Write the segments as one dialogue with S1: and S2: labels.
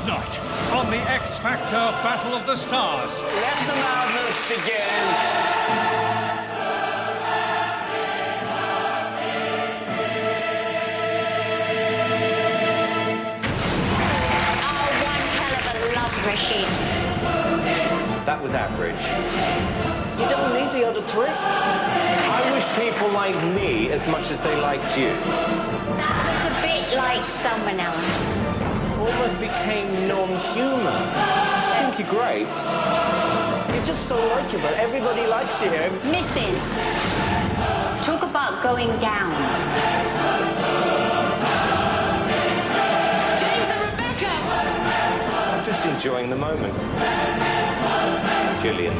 S1: Tonight, on the X Factor Battle of the Stars.
S2: Let the madness begin.
S3: Oh, one hell of a love machine.
S4: That was average.
S2: You don't need the other three. I wish people liked me as much as they liked you.
S3: That was a bit like someone else.
S2: Almost became non-human. I think you're great. You're just so likable. Everybody likes you here.
S3: Mrs. Talk about going down.
S5: James and Rebecca!
S2: I'm just enjoying the moment. Gillian.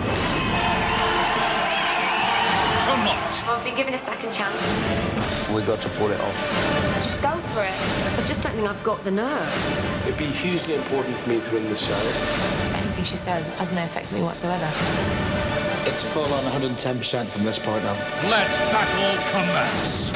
S1: Tonight,
S5: I've been given a second chance.
S6: We got to pull it off.
S5: Just go for it. I just don't think I've got the nerve.
S7: It'd be hugely important for me to win the show.
S8: Anything she says has no effect on me whatsoever.
S6: It's full on 110% from this point on.
S1: let battle commence.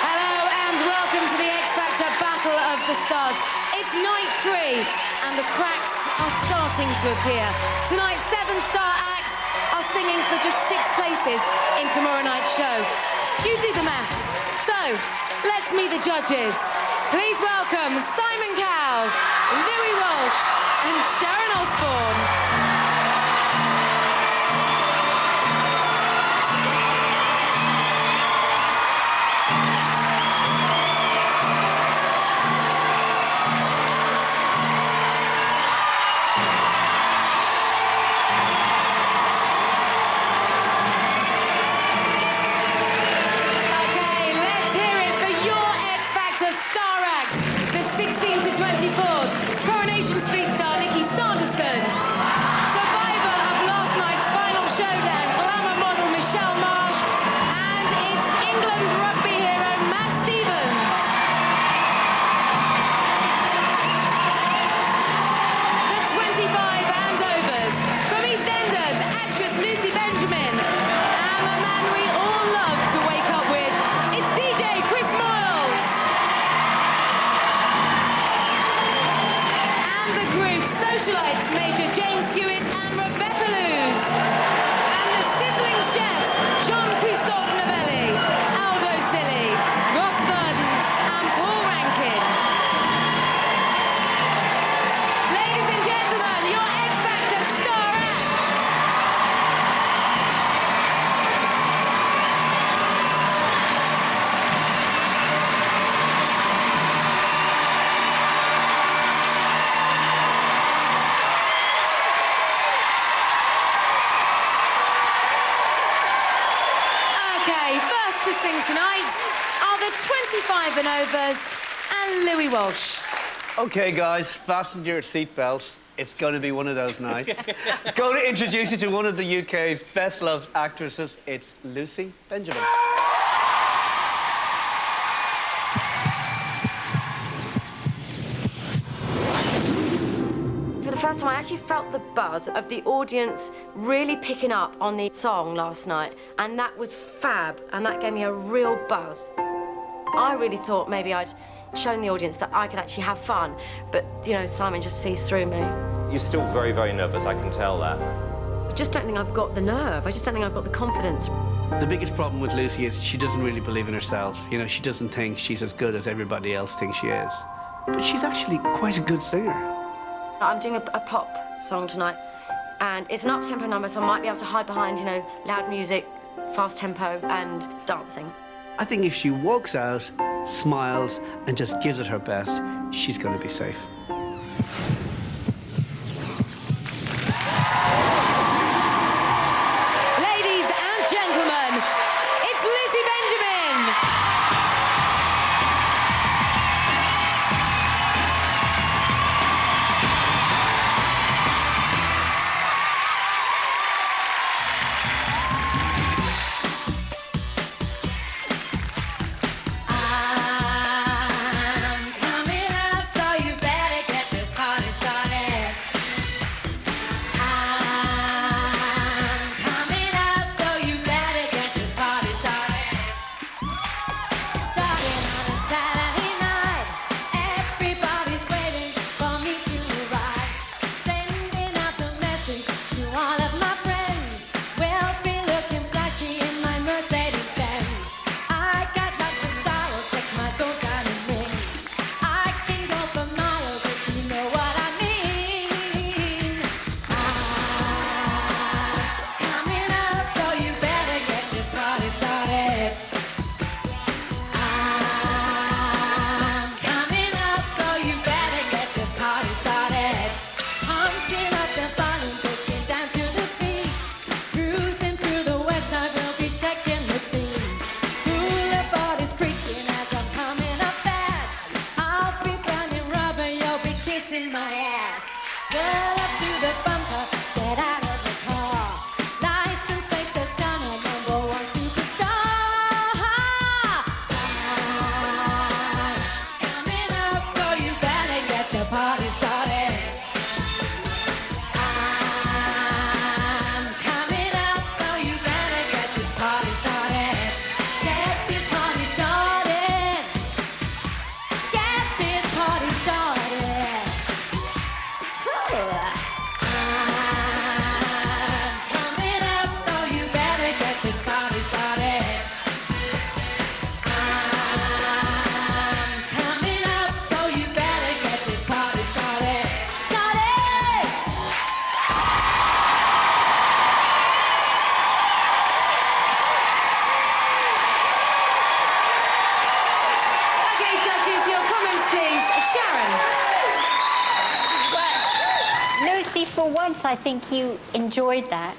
S5: Hello and welcome to the X Factor Battle of the Stars. It's night 3 and the cracks are starting to appear. Tonight, 7-star acts are singing for just 6 places in tomorrow night's show. You do the maths. So, let's meet the judges. Please welcome Simon Cowell, Louis Walsh and Sharon Osbourne. Okay, let's hear it for your X Factor star acts. The 16 to 24s. Coronation Street star Nikki Sanderson. Survivor of last night's final showdown, glamour model Michelle Marsh. And it's England rugby hero Matt Stevens. The 25 and overs. From EastEnders, actress Lucy Benjamin. And the man we all love to wake up with, it's DJ Chris Moyles. And the group Socialites, Major James Hewitt and Rebecca Luz. And the sizzling chefs, Jean-Christophe Novelli, Aldo Silly, Ross Burden and Paul Rankin. Ladies and gentlemen, your X Factor star acts. Okay, first to sing tonight are the 25 and overs and Louis Walsh.
S9: OK, guys, fasten your seatbelts. It's going to be one of those nights. Going to introduce you to one of the UK's best-loved actresses. It's Lucy Benjamin.
S5: For the first time, I actually felt the buzz of the audience really picking up on the song last night, and that was fab, and that gave me a real buzz. I really thought maybe I'd shown the audience that I could actually have fun, but, you know, Simon just sees through me.
S4: You're still very, very nervous, I can tell that.
S5: I just don't think I've got the nerve. I just don't think I've got the confidence.
S9: The biggest problem with Lucy is she doesn't really believe in herself. You know, she doesn't think she's as good as everybody else thinks she is. But she's actually quite a good singer.
S5: I'm doing a pop song tonight, and it's an up-tempo number, so I might be able to hide behind, you know, loud music, fast tempo, and dancing.
S9: I think if she walks out, smiles, and just gives it her best, she's going to be safe.
S5: Ladies and gentlemen, it's Lucy Benjamin. Sharon.
S3: Well, Lucy, for once, I think you enjoyed that.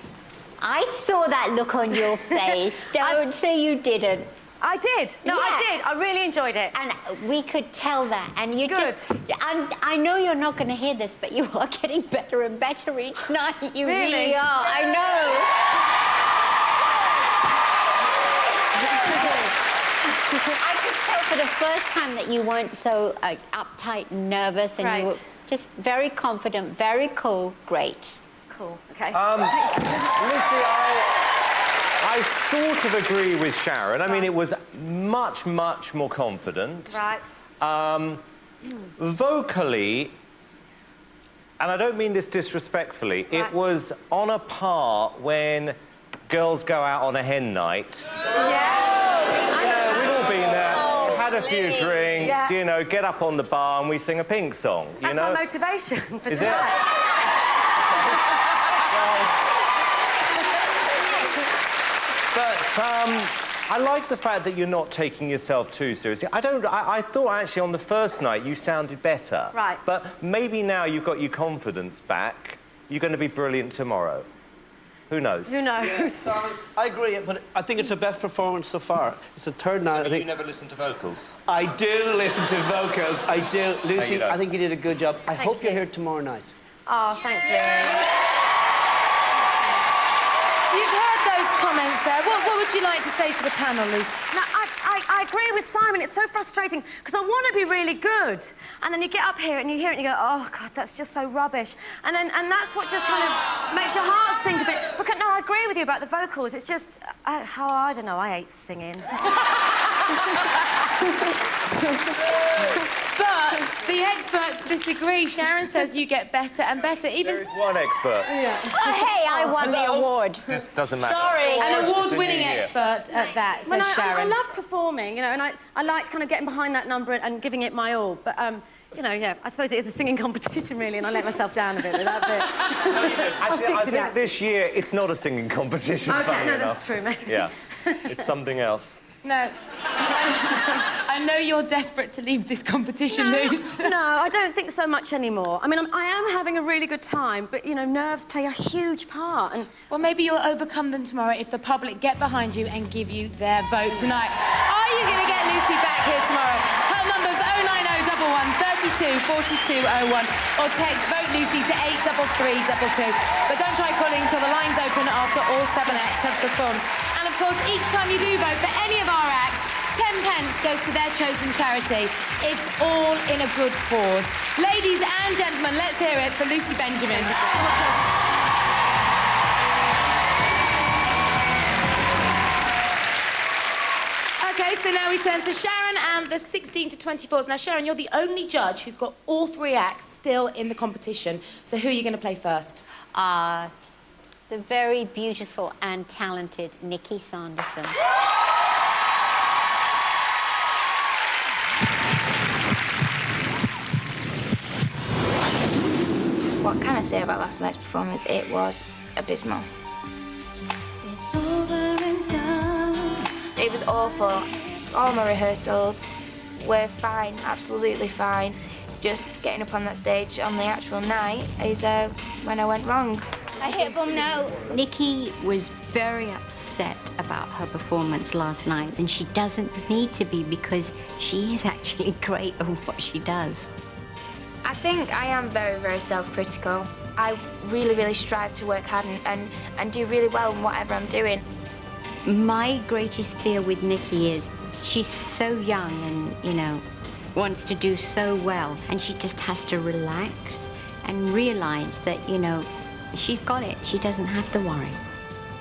S3: I saw that look on your face. Don't say you didn't.
S8: I did. No,
S3: Yeah.
S8: I did. I really enjoyed it.
S3: And we could tell that. And you
S8: Good.
S3: just... I know you're not going to hear this, but you are getting better and better each night. You really are. I know. I could tell for the first time that you weren't so uptight and nervous, and you were just very confident, very cool. Great.
S8: Cool. Okay.
S4: Lucy, I sort of agree with Sharon. I mean, it was much, much more confident.
S8: Right.
S4: Vocally, and I don't mean this disrespectfully, it was on a par when girls go out on a hen night.
S8: Yeah.
S4: We've all been there, had a few drinks,
S8: Yeah.
S4: you know, get up on the bar and we sing a Pink song, you
S8: That's
S4: know?
S8: my motivation for
S4: Is
S8: tonight.
S4: But I like the fact that you're not taking yourself too seriously. I thought actually on the first night you sounded better.
S8: Right.
S4: But maybe now you've got your confidence back, you're going to be brilliant tomorrow. Who knows?
S8: Who knows?
S9: I agree, but I think it's the best performance so far. It's the third night. I think
S4: You never listen to vocals.
S9: I do listen to vocals. I do. Lucy,
S4: you don't.
S9: I think you did a good job. I hope you're here tomorrow night.
S8: Oh, thanks, Louis.
S5: You've heard those comments there. What would you like to say to the panel, Lucy?
S8: No, I agree with Simon. It's so frustrating because I want to be really good, and then you get up here and you hear it and you go, "Oh God, that's just so rubbish," and that's what just kind of makes your heart sink a bit. Because no, I agree with you about the vocals. It's just, I don't know. I hate singing.
S5: But the experts disagree. Sharon says you get better and better. Even
S4: There's one expert.
S3: Oh, hey, I won the award.
S4: This doesn't matter.
S3: Sorry.
S5: an award-winning
S4: Yeah.
S5: expert at that, says
S8: When I
S5: Sharon.
S8: love performing, you know, and I liked kind of getting behind that number and giving it my all. But you know, yeah, I suppose it is a singing competition really, and I let myself down a bit with that bit.
S4: Actually, I
S8: to
S4: think
S8: that.
S4: this year it's not a singing competition,
S8: Okay,
S4: funny
S8: no,
S4: enough.
S8: that's true, maybe.
S4: Yeah, it's something else.
S5: No. I know you're desperate to leave this competition, Luce.
S8: No, I don't think so much anymore. I mean, I am having a really good time, but, you know, nerves play a huge part. And
S5: Well, maybe you'll overcome them tomorrow if the public get behind you and give you their vote tonight. Are you going to get Lucy back here tomorrow? Her number's 09011 32 4201 or text Vote Lucy to 83322. But don't try calling until the line's open after all 7 acts have performed. And of course, each time you do vote for any of our acts, 10 pence goes to their chosen charity. It's all in a good cause. Ladies and gentlemen, let's hear it for Lucy Benjamin. Okay, so now we turn to Sharon and the 16 to 24s. Now, Sharon, you're the only judge who's got all 3 acts still in the competition. So who are you going to play first?
S3: The very beautiful and talented Nikki Sanderson.
S10: What can I say about last night's performance? It was abysmal.
S11: It's over and done.
S10: It was awful. All my rehearsals were fine, absolutely fine. Just getting up on that stage on the actual night is when I went wrong. I hit a bum note.
S12: Nikki was very upset about her performance last night, and she doesn't need to be because she is actually great at what she does.
S10: I think I am very, very self-critical. I really, really strive to work hard and do really well in whatever I'm doing.
S12: My greatest fear with Nikki is she's so young and, you know, wants to do so well, and she just has to relax and realize that, you know, she's got it. She doesn't have to worry.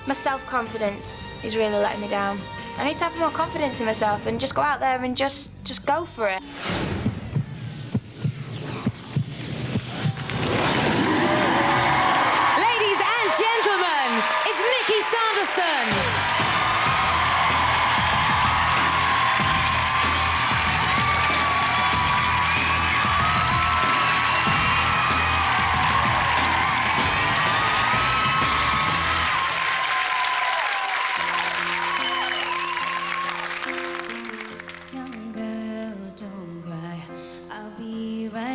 S10: My self-confidence is really letting me down. I need to have more confidence in myself and just go out there and just go for it.
S5: Ladies and gentlemen, it's Nikki Sanderson.
S11: Young girl, don't cry. I'll be right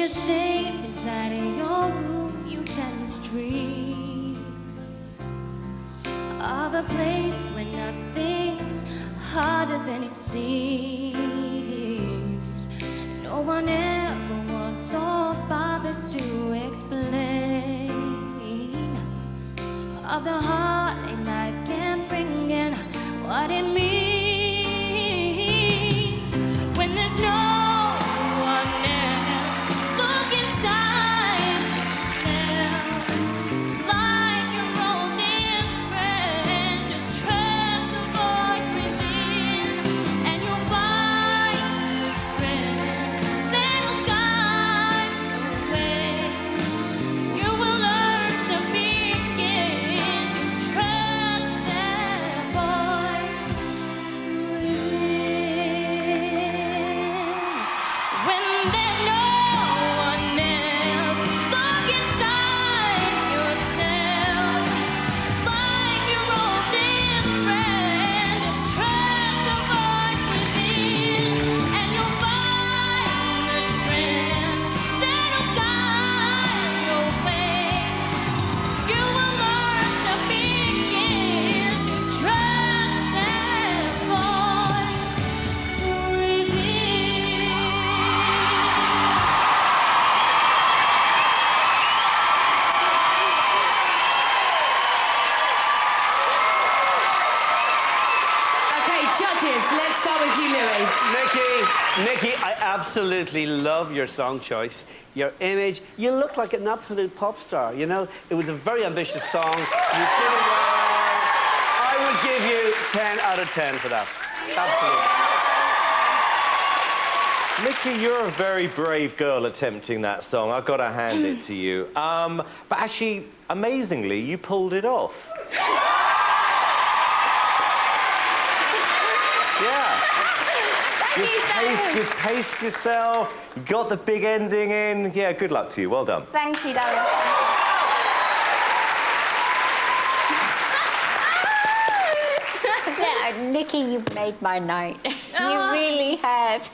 S11: you're safe inside of your room, you tend to dream of a place where nothing's harder than it seems. No one ever wants or bothers to explain of the heart and life can bring and what it means when there's no one else. Look inside yourself like your oldest friend. Just trust the voice within and you'll find the strength that'll guide the way. You will learn to begin to trust that voice within. When there's no one else, look inside yourself like your oldest friend. Just trust the voice within and you'll find the strength that'll guide your way. You will learn to begin to trust that voice within.
S5: Okay, judges, let's start with you, Louis.
S9: Nikki, I absolutely love your song choice, your image. You look like an absolute pop star, you know? It was a very ambitious song. You did it well. I would give you 10 out of 10 for that. Absolutely.
S4: Nikki, you're a very brave girl attempting that song. I've got to hand it to you. But actually, amazingly, you pulled it off. Yeah. You paced yourself, you got the big ending in. Yeah, good luck to you. Well done.
S10: Thank you, Darren.
S3: Yeah, Nikki, you've made my night. You really have.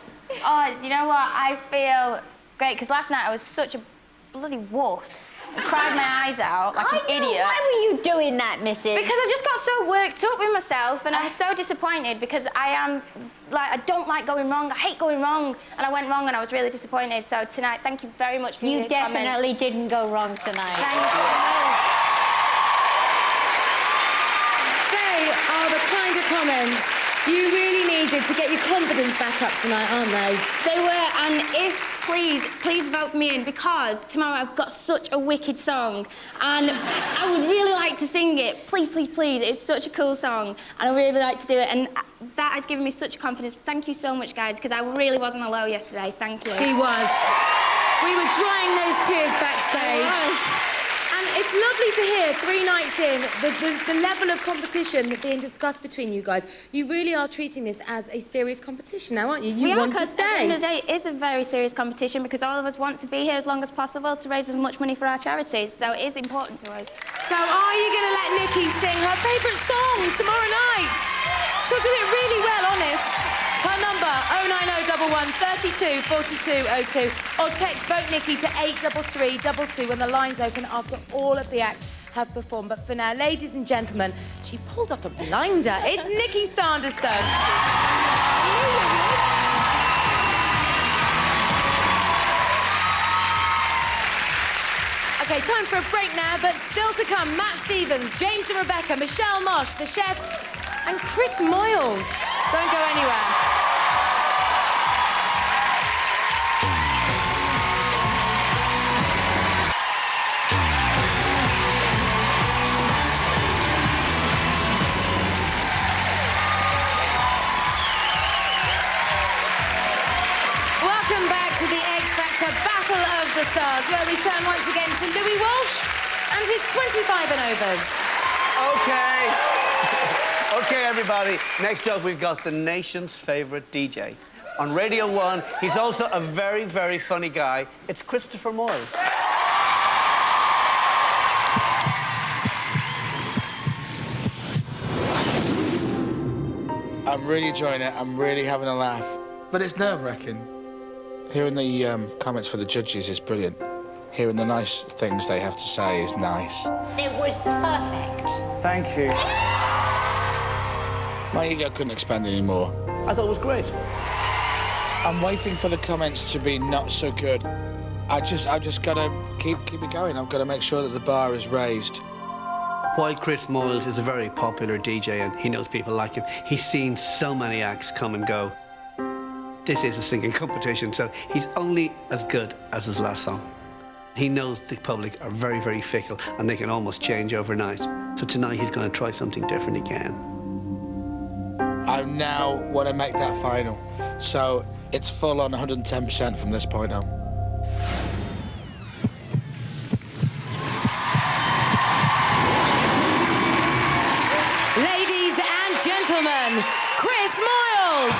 S10: Oh, you know what? I feel great because last night I was such a bloody wuss. I cried my eyes out like an idiot.
S3: Why were you doing that, Mrs.?
S10: Because I just got so worked up with myself and I'm so disappointed because I don't like going wrong. I hate going wrong. And I went wrong and I was really disappointed. So tonight, thank you very much for your
S3: You definitely didn't go wrong tonight.
S10: Thank you.
S5: They are the kind of comments you really needed to get your confidence back up tonight, aren't they?
S10: They were, and please vote me in because tomorrow I've got such a wicked song and I would really like to sing it. Please, please, please. It's such a cool song and I really like to do it and that has given me such confidence. Thank you so much, guys, because I really was on a low yesterday. Thank you.
S5: She was. We were drying those tears backstage. And it's lovely to hear 3 nights in the level of competition being discussed between you guys. You really are treating this as a serious competition now, aren't you? You want to stay.
S10: At the end of the day, it is a very serious competition because all of us want to be here as long as possible to raise as much money for our charities. So it is important to us.
S5: So are you going to let Nikki sing her favourite song tomorrow night? She'll do it really well, honest. Her number, 09011 32 4202, or text Vote Nikki to 83322 when the lines open after all of the acts have performed. But for now, ladies and gentlemen, she pulled off a blinder. It's Nikki Sanderson. Okay, time for a break now, but still to come, Matt Stevens, James and Rebecca, Michelle Mosh, the chefs, and Chris Moyles. Don't go anywhere. Welcome back to the X Factor Battle of the Stars, where we turn once again to Louis Walsh and his 25 and overs.
S9: Okay. Okay, everybody. Next up, we've got the nation's favourite DJ. On Radio 1, he's also a very, very funny guy. It's Christopher Moyles.
S6: I'm really enjoying it. I'm really having a laugh. But it's nerve-wracking. Hearing the comments for the judges is brilliant. Hearing the nice things they have to say is nice.
S3: It was perfect.
S2: Thank you.
S6: My ego couldn't expand anymore.
S9: I thought it was great.
S6: I'm waiting for the comments to be not so good. I just gotta keep it going. I've got to make sure that the bar is raised.
S9: While Chris Moyles is a very popular DJ and he knows people like him, he's seen so many acts come and go. This is a singing competition, so he's only as good as his last song. He knows the public are very, very fickle and they can almost change overnight. So tonight he's going to try something different again.
S6: I now want to make that final. So it's full on 110% from this point on.
S5: Ladies and gentlemen, Chris Moyles.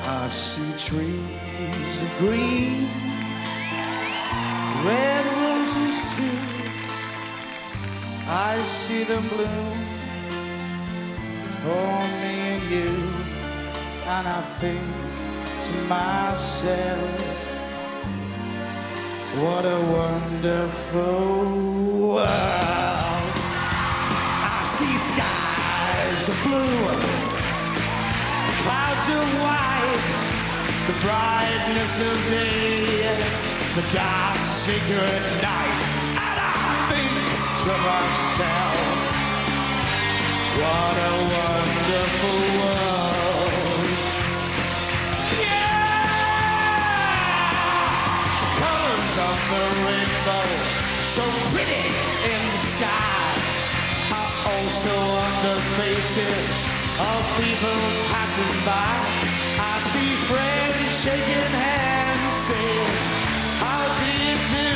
S13: I see trees of green, red roses too. I see them bloom for me and you, and I think to myself, what a wonderful world. I see skies of blue, clouds of white, the brightness of day, the dark secret night, and I think to myself, what a wonderful world. Yeah! Colors of the rainbow, so pretty in the sky, are also on the faces of people passing by. I see friends shaking hands, saying, how do you do?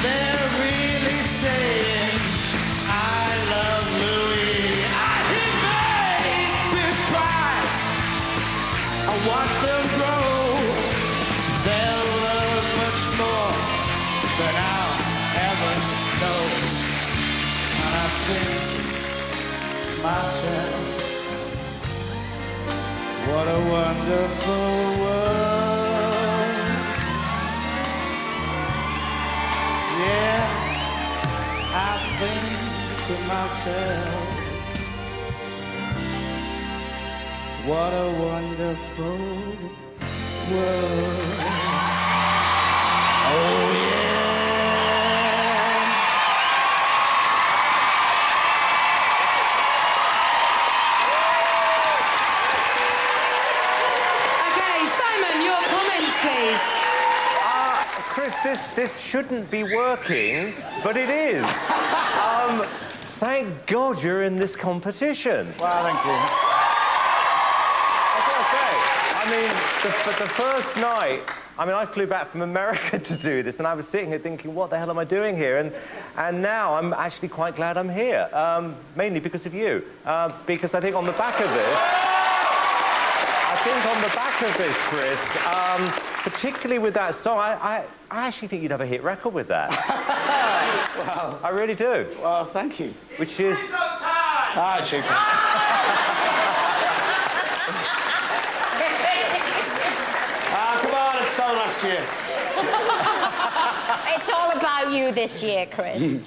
S13: They're really saying, I love Louis. I hear babies cry, I watch them grow. They'll learn much more than I'll ever know. And I think to myself, what a wonderful world. Yeah, I think to myself, what a wonderful world. Oh yeah.
S4: Chris, this shouldn't be working, but it is. Thank God you're in this competition.
S2: Well, thank you.
S4: I've got to say, I mean, the first night, I mean, I flew back from America to do this, and I was sitting here thinking, what the hell am I doing here? And now I'm actually quite glad I'm here, mainly because of you. Because I think on the back of this, Chris, particularly with that song, I actually think you'd have a hit record with that.
S2: Wow.
S4: I really do.
S2: Well, thank you.
S4: Which is...
S2: Ah, cheaper. Come on, it's so last year.
S3: It's all about you this year, Chris.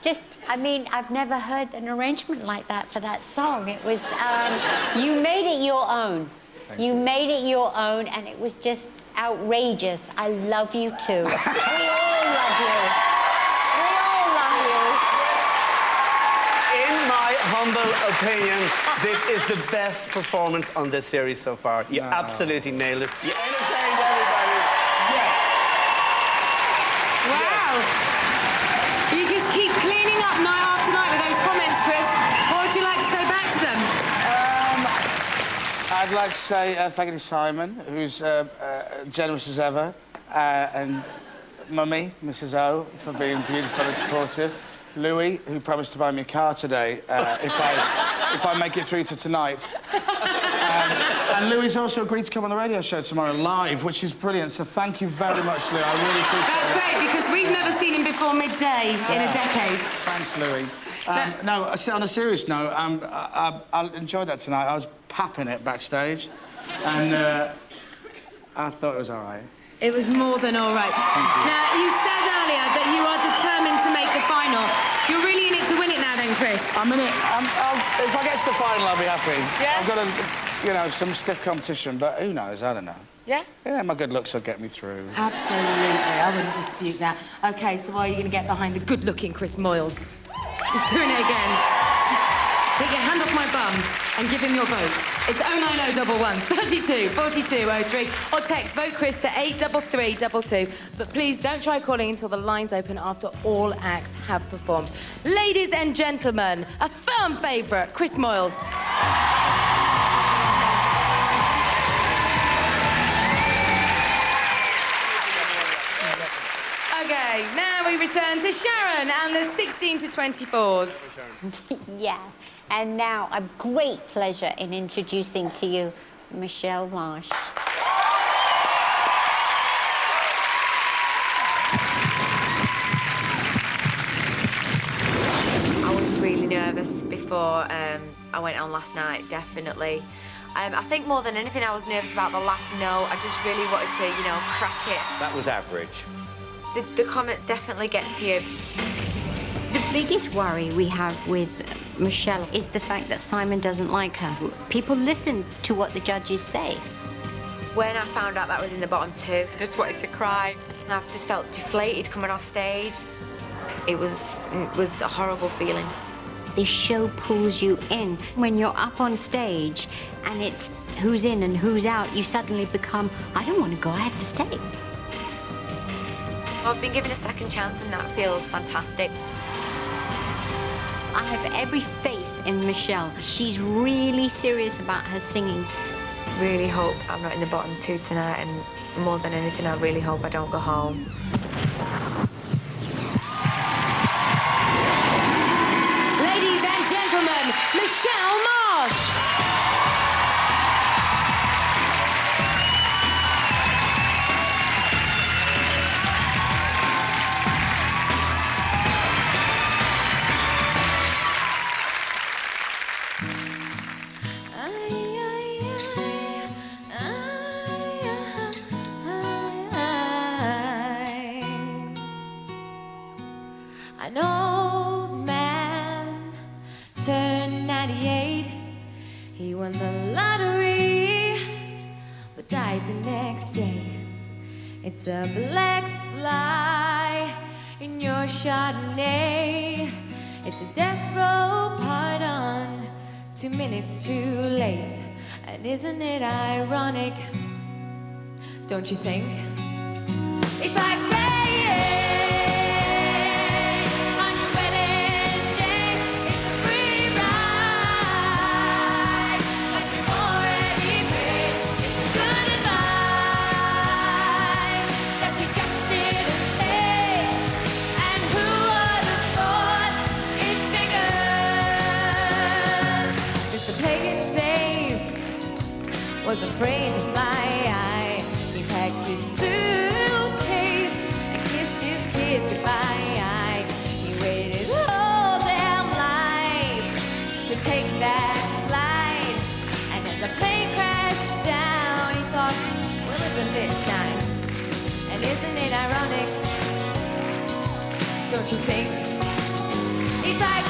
S3: Just, I mean, I've never heard an arrangement like that for that song. It was, you made it your own. You made it your own, and it was just outrageous. I love you too. We all love you. We all love you.
S9: In my humble opinion, this is the best performance on this series so far. You absolutely nailed it. You entertained everybody. Yes.
S5: Wow. You just keep cleaning up night after night with those comments, Chris. What would you like to say back to them?
S2: I'd like to say thank you to Simon, who's generous as ever, and Mummy, Mrs O, for being beautiful and supportive.
S13: Louis, who promised to buy me a car today if I make it through to tonight. And Louis also agreed to come on the radio show tomorrow live, which is brilliant. So thank you very much, Louis. I really appreciate it.
S5: That's great, because we've never seen him before midday in a decade.
S13: Thanks, Louis. No, on a serious note, I enjoyed that tonight. I was papping it backstage, and I thought it was all right.
S5: It was more than all right. Now, you said earlier that you are determined to make the final. You're really in it to win it now, then, Chris.
S13: I'm in it. If I get to the final, I'll be happy.
S5: Yeah?
S13: I've got some stiff competition, but who knows? I don't know.
S5: Yeah?
S13: Yeah, my good looks will get me through.
S5: Absolutely. I wouldn't dispute that. OK, so are you going to get behind the good-looking Chris Moyles? He's doing it again. Take your hand off my bum and give him your vote. It's 09011 32 42 03 or text vote Chris to 83322. But please don't try calling until the lines open after all acts have performed. Ladies and gentlemen, a firm favourite, Chris Moyles. OK, now we return to Sharon and the 16 to 24s.
S3: Yeah, and now a great pleasure in introducing to you Michelle Marsh.
S14: I was really nervous before I went on last night, definitely. I think more than anything I was nervous about the last note. I just really wanted to, you know, crack it.
S4: That was average.
S14: The comments definitely get to you.
S12: The biggest worry we have with Michelle is the fact that Simon doesn't like her. People listen to what the judges say.
S14: When I found out that was in the bottom two, I just wanted to cry. I've just felt deflated coming off stage. It was a horrible feeling.
S12: This show pulls you in. When you're up on stage and it's who's in and who's out, you suddenly become, I don't want to go, I have to stay.
S14: I've been given a second chance and that feels fantastic.
S12: I have every faith in Michelle. She's really serious about her singing.
S14: Really hope I'm not in the bottom two tonight, and more than anything, I really hope I don't go home.
S5: Ladies and gentlemen, Michelle Marsh.
S11: An old man turned 98. He won the lottery, but died the next day. It's a black fly in your Chardonnay. It's a death row pardon, 2 minutes too late. And isn't it ironic? Don't you think? It's like praying. Was afraid to fly. He packed his suitcase and kissed his kids goodbye. He waited all damn life to take that flight. And as the plane crashed down, he thought, well, isn't this nice? And isn't it ironic? Don't you think? He's like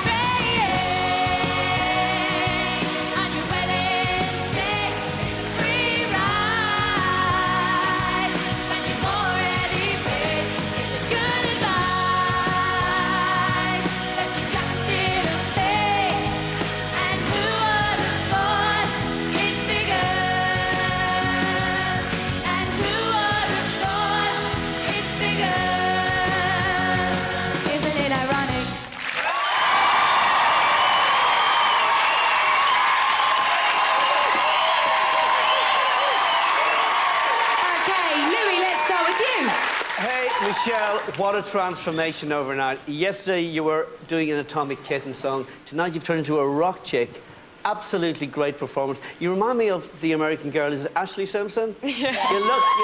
S9: Michelle, what a transformation overnight. Yesterday you were doing an Atomic Kitten song. Tonight you've turned into a rock chick. Absolutely great performance. You remind me of the American Girl. Is it Ashley Simpson?
S14: Yeah.
S9: You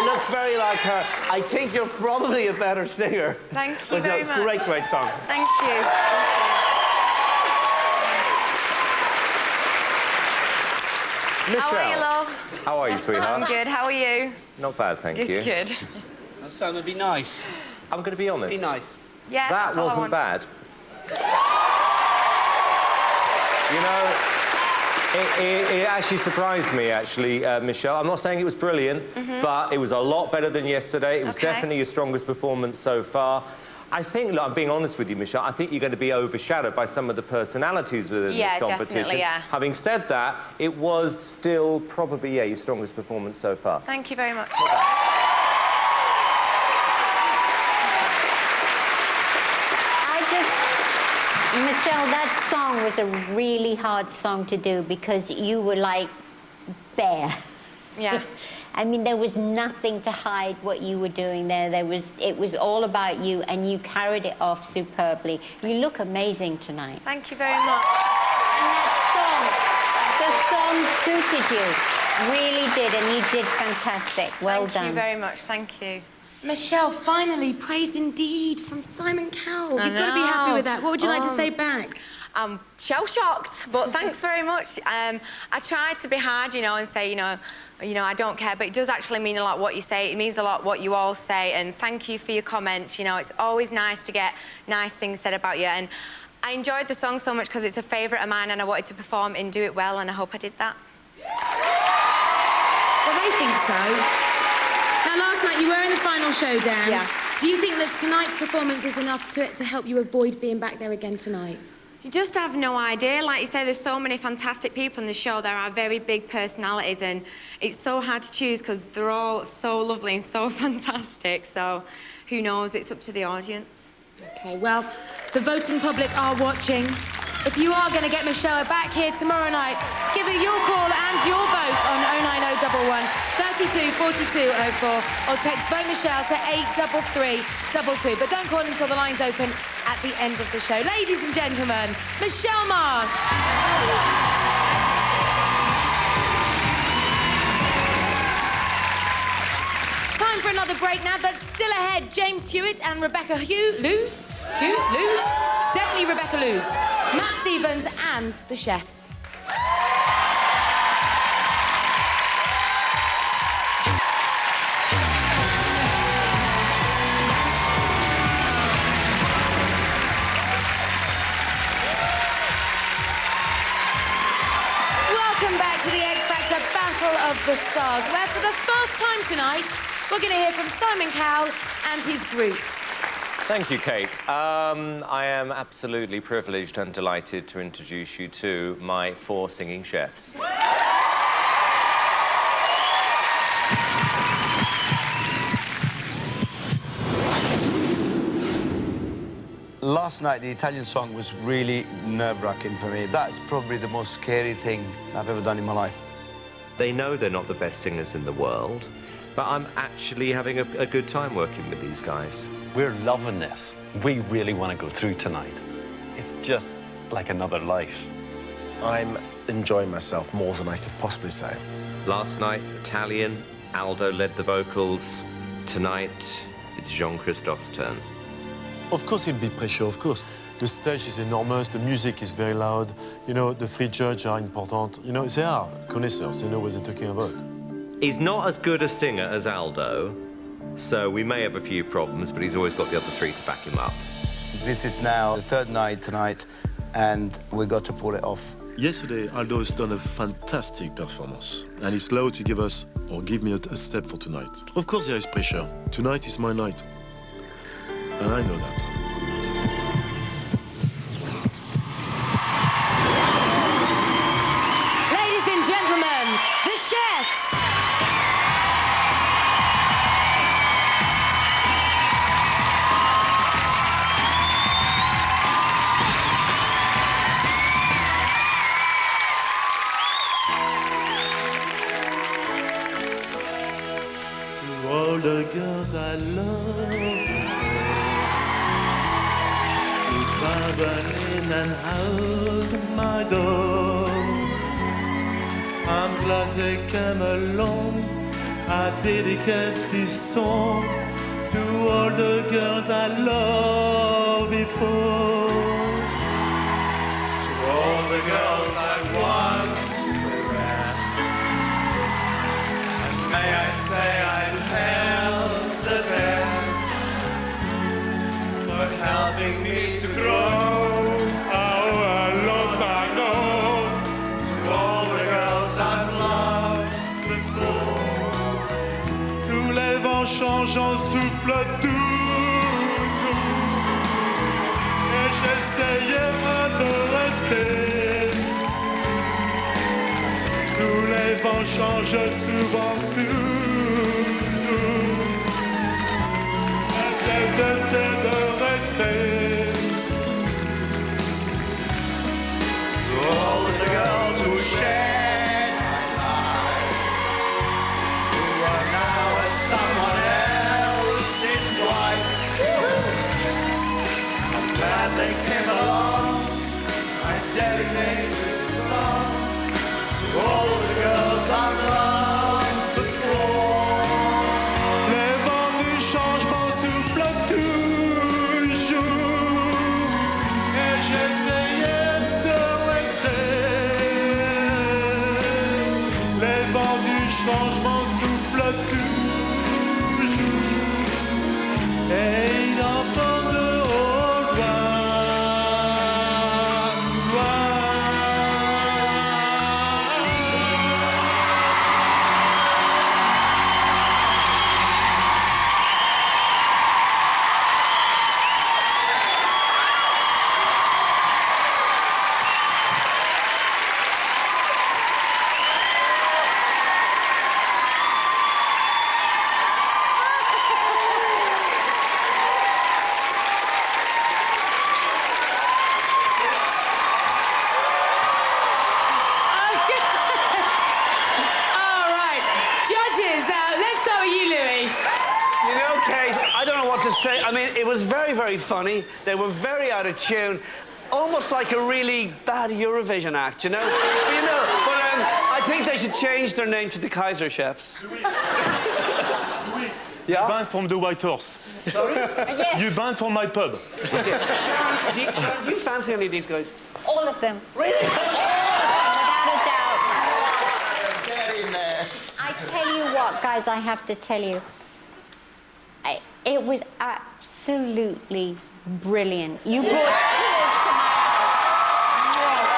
S9: look very like her. I think you're probably a better singer.
S14: Thank you
S9: But
S14: very
S9: no,
S14: much.
S9: great song.
S14: Thank you.
S4: Michelle.
S14: How are you, love?
S4: How are you, sweetheart?
S14: I'm good. How are you?
S4: Not bad, thank you.
S14: It's good.
S9: That sound would be nice.
S4: I'm going to be honest.
S9: Be nice.
S14: Yeah,
S4: That
S14: that's all I
S4: wasn't
S14: want.
S4: bad. You know, it actually surprised me, actually, Michelle. I'm not saying it was brilliant, but it was a lot better than yesterday. It was definitely your strongest performance so far. I think, look, I'm being honest with you, Michelle, I think you're going to be overshadowed by some of the personalities within this competition.
S14: Definitely, yeah.
S4: Having said that, it was still probably, yeah, your strongest performance so far.
S14: Thank you very much.
S3: Michelle, that song was a really hard song to do because you were like bare.
S14: Yeah.
S3: I mean, there was nothing to hide what you were doing there. It was all about you, and you carried it off superbly. You look amazing tonight.
S14: Thank you very much.
S3: And that song suited you, really did, and you did fantastic. Well done.
S14: Thank you very much. Thank you.
S5: Michelle, finally, praise indeed from Simon Cowell.
S14: I
S5: You've got to be happy
S14: know.
S5: with that. What would you like to say back?
S14: I'm shell-shocked, but thanks very much. I tried to be hard, you know, and say, you know, I don't care, but it does actually mean a lot what you say. It means a lot what you all say, and thank you for your comments. You know, it's always nice to get nice things said about you, and I enjoyed the song so much because it's a favourite of mine, and I wanted to perform and do it well, and I hope I did that.
S5: Well, they think so. Now, last night you were in the final showdown.
S14: Yeah.
S5: Do you think that tonight's performance is enough to help you avoid being back there again tonight?
S14: You just have no idea. Like you say, there's so many fantastic people in the show. There are very big personalities, and it's so hard to choose because they're all so lovely and so fantastic. So, who knows? It's up to the audience.
S5: Okay, well, the voting public are watching. If you are going to get Michelle back here tomorrow night, give her your call and your vote on 09011 32 42 04 or text Vote Michelle to 83322. But don't call until the line's open at the end of the show. Ladies and gentlemen, Michelle Marsh. Time for another break now, but still ahead, James Stewart and Rebecca Lewis. It's definitely Rebecca Lewis. Matt Stevens and the chefs. Welcome back to the X Factor Battle of the Stars, where for the first time tonight, we're going to hear from Simon Cowell and his groups.
S4: Thank you, Kate. I am absolutely privileged and delighted to introduce you to my 4 singing chefs.
S15: Last night, the Italian song was really nerve-wracking for me. That's probably the most scary thing I've ever done in my life.
S4: They know they're not the best singers in the world, but I'm actually having a good time working with these guys.
S16: We're loving this. We really want to go through tonight. It's just like another life.
S17: I'm enjoying myself more than I could possibly say.
S4: Last night, Italian, Aldo led the vocals. Tonight, it's Jean-Christophe's turn.
S18: Of course it'll be pressure, of course. The stage is enormous, the music is very loud. You know, the 3 judges are important. You know, they are connoisseurs, they know what they're talking about.
S4: He's not as good a singer as Aldo, so we may have a few problems, but he's always got the other 3 to back him up.
S15: This is now the 3rd night tonight, and we got to pull it off.
S18: Yesterday, Aldo has done a fantastic performance, and he's allowed to give us, or give me a step for tonight. Of course there is pressure. Tonight is my night, and I know that.
S5: Ladies and gentlemen, the chefs.
S18: To all the girls I love,
S19: traveling and out my door. I'm glad they came along. I dedicate this song to all the girls I loved before. To all the girls I once caressed. And may I say I'm held the best for helping me to grow. Oh, a long time ago. To all the girls I've loved before. Tous les vents changeants soufflent toujours. Et j'essayais de rester. Tous les vents changent souvent toujours. Et j'essaie de rester. To all the girls who shared my life, who are now with someone else's wife. I'm glad they came along. I dedicate this song to all the girls I've loved before. Les vents du changement soufflent toujours, et j'essayais de rester. Les vents du changement soufflent toujours, et ils entendent au loin.
S5: All right. Judges, let's start with you, Louis.
S9: You know, Kate, I don't know what to say. I mean, it was very, very funny. They were very out of tune. Almost like a really bad Eurovision act, you know? I think they should change their name to the Kaiser Chefs.
S19: Yeah? You banned from the White Horse.
S9: Sorry?
S3: Yes.
S19: You banned from my pub.
S9: Sharon, do you fancy any of these guys?
S3: All of them.
S9: Really?
S3: Without a doubt. I tell you what, guys, I have to tell you. It was absolutely brilliant. You brought tears to my eyes.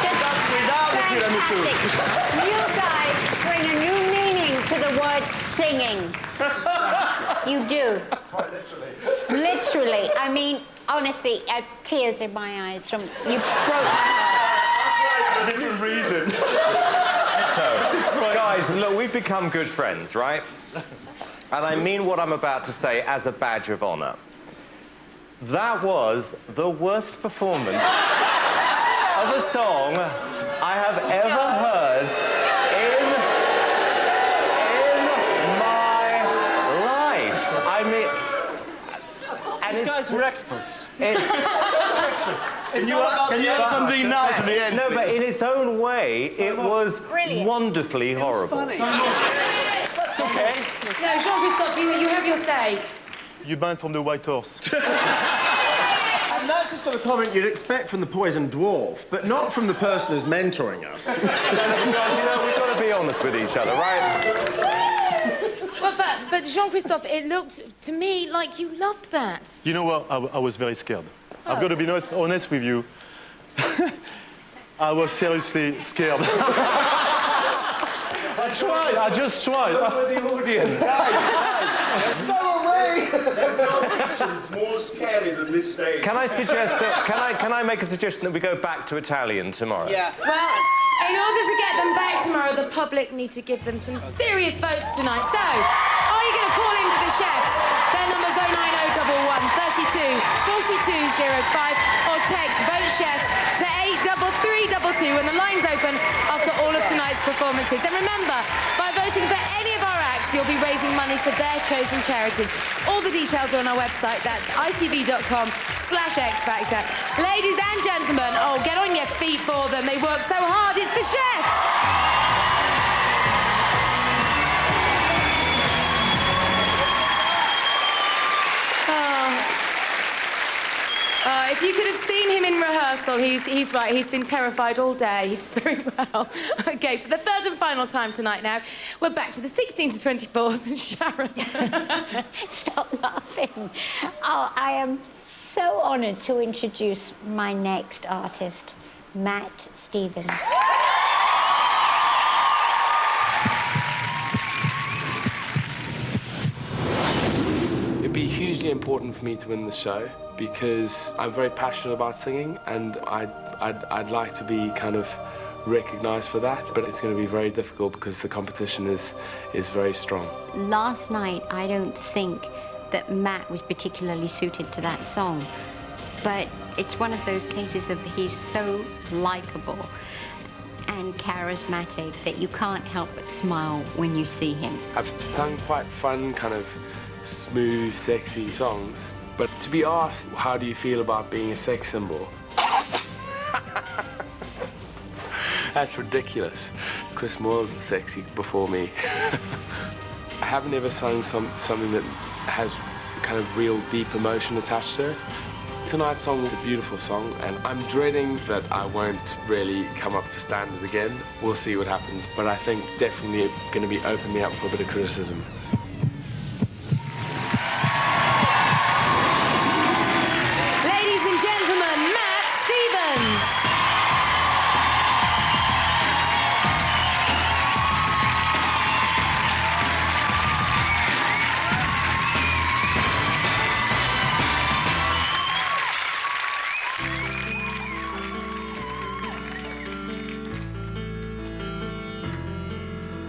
S3: Fantastic. You guys bring a new meaning to the word singing. You do.
S19: Quite literally.
S3: Literally. I mean, honestly, tears in my eyes from you broke my heart.
S19: For a different reason.
S4: So, guys, look, we've become good friends, right? And I mean what I'm about to say as a badge of honor. That was the worst performance of a song I have ever heard in my life. I mean, and
S19: these guys are experts.
S4: Can you
S19: have something nice at the end?
S4: No, but in its own way, it was wonderfully horrible.
S9: That's okay.
S5: No, Jean-Christophe, you have your say.
S19: You banned from the White Horse.
S17: And that's the sort of comment you'd expect from the Poison Dwarf, but not from the person who's mentoring us.
S4: Guys, we've got to be honest with each other, right?
S5: Well, but Jean-Christophe, it looked to me like you loved that.
S19: You know what? I was very scared. I've got to be honest with you. I was seriously scared. I tried. I just tried.
S4: The audience.
S19: So are we.
S20: It's more scary than this stage.
S4: Can I suggest that? Can I make a suggestion that we go back to Italian tomorrow?
S9: Yeah.
S5: Well, in order to get them back tomorrow, the public need to give them some serious votes tonight. So, are you going to call in for the chefs? Their number's 09011 32 42 05 or text vote chefs to 83322. to when the lines open after all of tonight's performances. And remember, by voting for any of our acts, you'll be raising money for their chosen charities. All the details are on our website. That's itv.com/X-Factor. Ladies and gentlemen, oh, get on your feet for them. They work so hard. It's the chefs. If you could have seen him in rehearsal, he's right. He's been terrified all day. He did very well. OK, for the third and final time tonight now, we're back to the 16 to 24s and Sharon.
S3: Stop laughing. Oh, I am so honoured to introduce my next artist, Matt Stevens.
S7: It'd be hugely important for me to win the show because I'm very passionate about singing and I'd like to be kind of recognised for that, but it's going to be very difficult because the competition is very strong.
S12: Last night, I don't think that Matt was particularly suited to that song, but it's one of those cases of he's so likeable and charismatic that you can't help but smile when you see him.
S7: I've sung quite fun, kind of smooth, sexy songs, but to be asked, how do you feel about being a sex symbol? That's ridiculous. Chris Moyles was sexy before me. I haven't ever sung something that has kind of real deep emotion attached to it. Tonight's song is a beautiful song, and I'm dreading that I won't really come up to standard again. We'll see what happens, but I think definitely going to be opening me up for a bit of criticism.
S5: Ladies and gentlemen, Matt Stevens.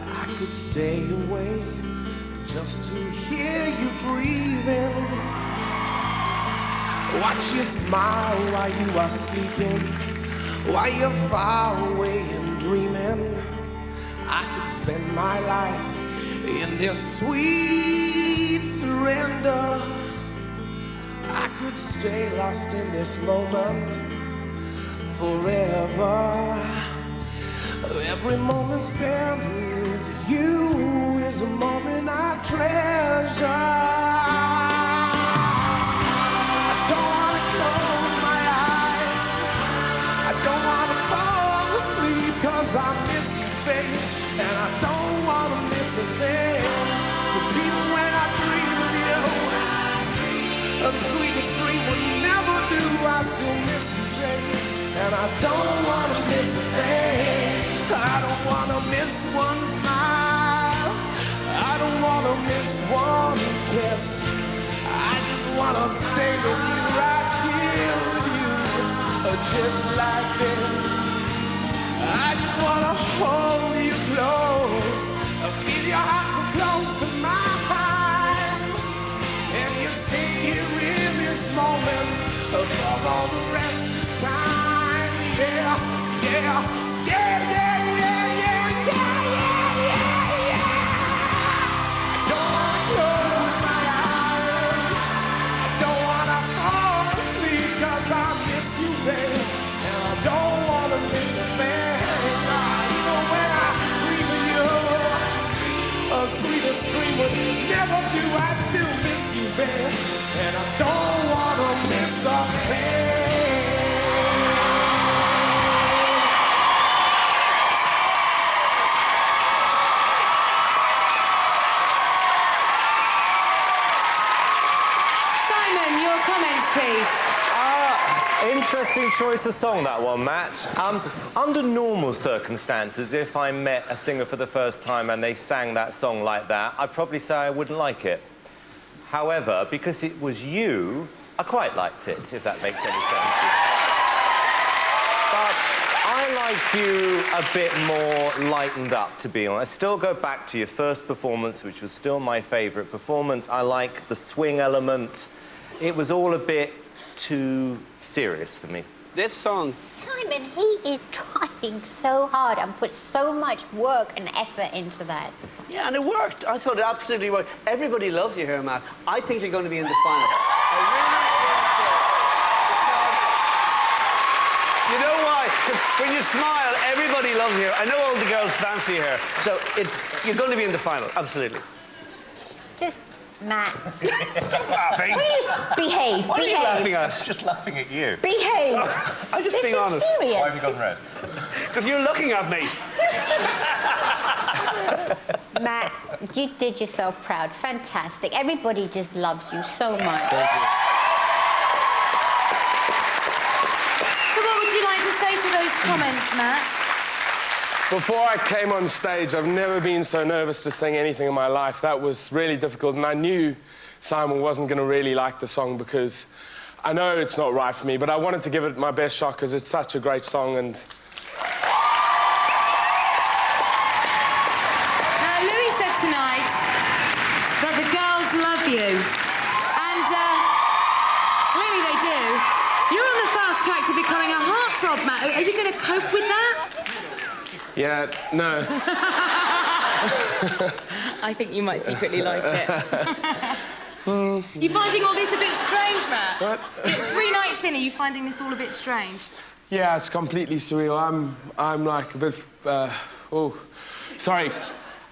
S19: I could stay away just to hear you breathing. Watch you smile while you are sleeping, while you're far away and dreaming. I could spend my life in this sweet surrender. I could stay lost in this moment forever. Every moment spent with you is a moment I treasure. I don't want to close my eyes, I don't want to fall asleep, 'cause I miss you, baby, and I don't want to miss a thing. 'Cause even when I dream of you, the sweetest dream would never do. I still miss you, baby, and I don't want to miss a thing. I don't want to miss one smile, I don't want to miss one kiss. I just want to stay with you, right here with you, just like this. I just want to hold you close, feel your heart so close to mine, and you stay here in this moment for all the rest of time. Yeah, yeah, yeah, yeah. Never do, I still miss you, babe, and I don't want to miss a thing.
S5: Simon, your comments, please.
S4: Interesting choice of song, that one, Matt. Under normal circumstances, if I met a singer for the first time and they sang that song like that, I'd probably say I wouldn't like it. However, because it was you, I quite liked it, if that makes any sense. But I like you a bit more lightened up, to be honest. I still go back to your first performance, which was still my favourite performance. I like the swing element. It was all a bit too serious for me.
S9: This song...
S3: Simon, he is trying working so hard and put so much work and effort into that.
S9: Yeah, and it worked. I thought it absolutely worked. Everybody loves you here, Matt. I think you're going to be in the final. You know why? Because when you smile, everybody loves you here. I know all the girls fancy you here. So you're going to be in the final, absolutely.
S3: Just, Matt.
S9: Stop laughing.
S3: What are you... Behave,
S9: What are you
S3: behave.
S9: laughing at?
S17: Just laughing at you.
S3: Behave.
S9: I'm just
S3: This
S9: being
S3: is
S9: honest.
S3: serious.
S17: Why have you gone red?
S9: Because you're looking at me.
S3: Matt, you did yourself proud. Fantastic. Everybody just loves you so much.
S5: So what would you like to say to those comments, Matt?
S21: Before I came on stage, I've never been so nervous to sing anything in my life. That was really difficult, and I knew Simon wasn't going to really like the song because I know it's not right for me, but I wanted to give it my best shot because it's such a great song, and...
S5: Now, Louis said tonight that the girls love you, and clearly they do. You're on the fast track to becoming a heartthrob, Matt. Are you going to cope with that?
S21: Yeah, no.
S14: I think you might secretly like it.
S5: You finding all this a bit strange, Matt?
S21: What?
S5: 3 nights in, are you finding this all a bit strange?
S21: Yeah, it's completely surreal. I'm like a bit... oh, sorry.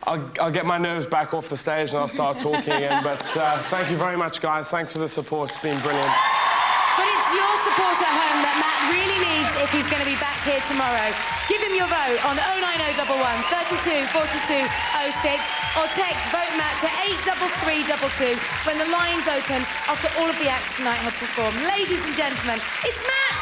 S21: I'll get my nerves back off the stage and I'll start talking again. But thank you very much, guys. Thanks for the support. It's been brilliant.
S5: But it's your support at home that Matt really needs if he's going to be back here tomorrow. Give him your vote on 09011 32 42 06 or text vote Matt to 83322 when the lines open after all of the acts tonight have performed. Ladies and gentlemen, it's Matt!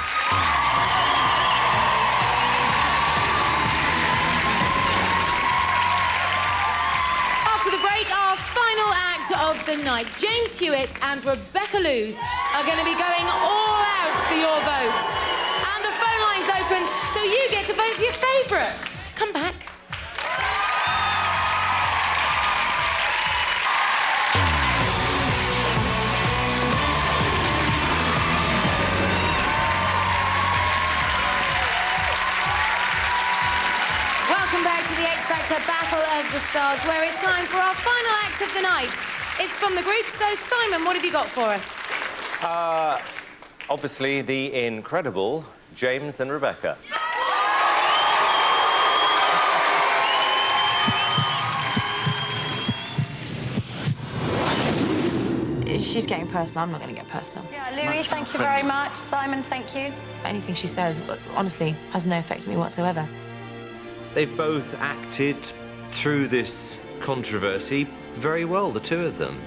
S5: After the break, our final act of the night, James Hewitt and Rebecca Lewis are going to be going all out for your votes. And the phone line's open, so you get to vote for your favourite. Come back. Welcome back to the X Factor Battle of the Stars, where it's time for our final act of the night. It's from the group, so Simon, what have you got for us?
S2: Obviously, the incredible James and Rebecca.
S14: She's getting personal. I'm not going to get personal.
S8: Yeah, Louis, thank you very much. Simon, thank you.
S14: Anything she says, honestly, has no effect on me whatsoever.
S2: They've both acted through this controversy very well, the two of them.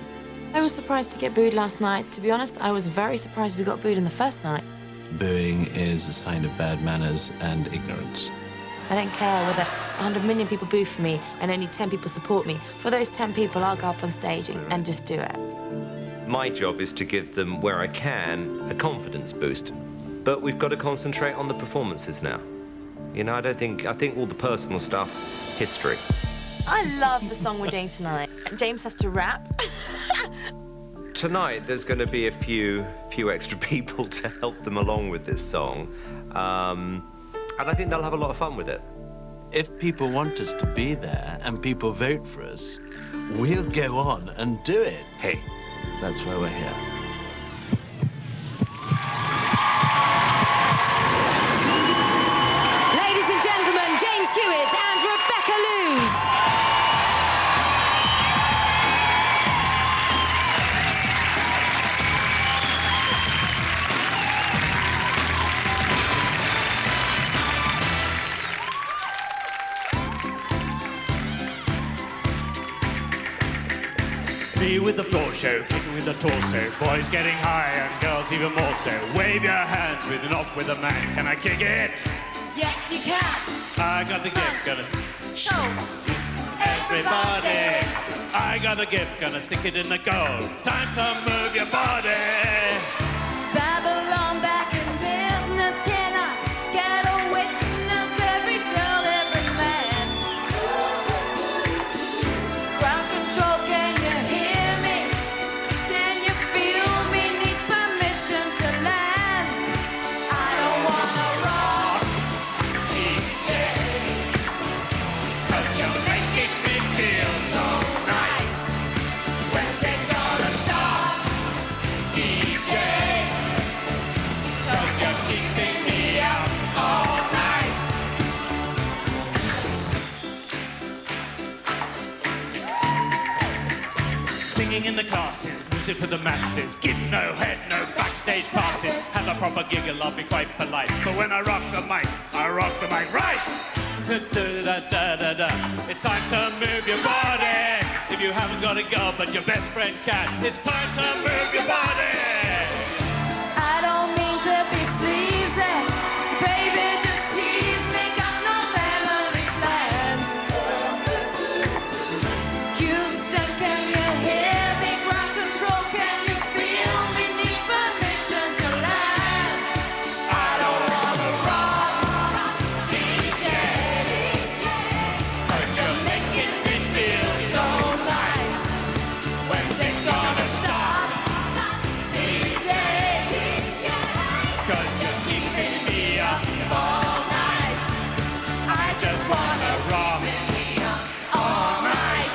S14: I was surprised to get booed last night. To be honest, I was very surprised we got booed in the first night.
S22: Booing is a sign of bad manners and ignorance.
S14: I don't care whether 100 million people boo for me and only 10 people support me. For those 10 people, I'll go up on stage and just do it.
S2: My job is to give them, where I can, a confidence boost. But we've got to concentrate on the performances now. You know, I think all the personal stuff, history.
S14: I love the song we're doing tonight. James has to rap.
S2: Tonight, there's going to be a few extra people to help them along with this song. And I think they'll have a lot of fun with it.
S22: If people want us to be there and people vote for us, we'll go on and do it.
S2: Hey.
S22: That's why we're here.
S5: Ladies and gentlemen, James Hewitt and Rebecca Lewis.
S1: Me with the floor show, kicking with the torso. Boys getting high and girls even more so. Wave your hands with an off with a man. Can I kick it?
S5: Yes, you can.
S1: I got the gift, gonna...
S5: Show
S1: Everybody! I got a gift, gonna stick it in the goal. Time to move your body!
S11: Babylon back in business. Can I get a witness? Every girl, every man. Ground control, can you hear me? Can you feel me? Need permission to land. I don't wanna rock. DJ
S1: Singing in the classes, music for the masses. Give no head, no backstage passes. Have a proper giggle, I'll be quite polite. But when I rock the mic right! Da-da-da-da-da-da. It's time to move your body. If you haven't got a girl but your best friend can, it's time to move your body.
S19: I don't mean to be sleazy, baby, just tease me. Got no family plans. Houston, can you hear me? Ground control, can you feel me? Need permission to land. I don't wanna rock, DJ, 'cause you're making me feel so nice. When's it gonna stop, DJ? 'Cause you're keeping me up all night. I just wanna rock all night.